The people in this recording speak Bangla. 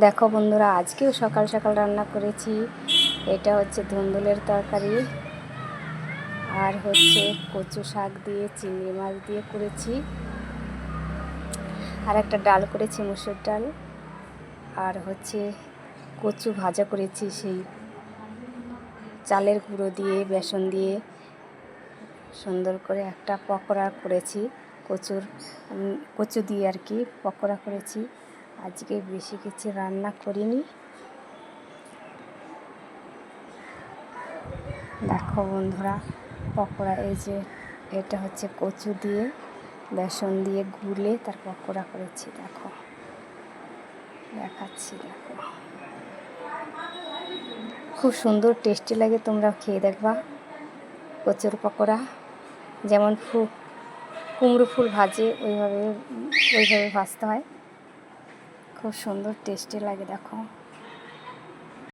দেখো বন্ধুরা, আজকেও সকাল সকাল রান্না করেছি। এটা হচ্ছে ধুন্দুলের তরকারি, আর হচ্ছে কচু শাক দিয়ে চিংড়ি মাছ দিয়ে করেছি, আর একটা ডাল করেছি, মুসুর ডাল, আর হচ্ছে কচু ভাজা করেছি, সেই চালের গুঁড়ো দিয়ে বেসন দিয়ে সুন্দর করে একটা পকোড়া করেছি, কচু দিয়ে আর কি পকোড়া করেছি। আজকে বেশি কিছু রান্না করিনি। দেখো বন্ধুরা, পকোড়া এই যে এটা হচ্ছে কচু দিয়ে বেসন দিয়ে গুলে তার পকোড়া করেছি। দেখো দেখাচ্ছি, দেখো খুব সুন্দর টেস্টি লাগে, তোমরা খেয়ে দেখবা। কচুর পকোড়া যেমন কুমড়ো ফুল ভাজে ওইভাবে ভাজতে হয়, খুব সুন্দর টেস্টি লাগে। দেখো।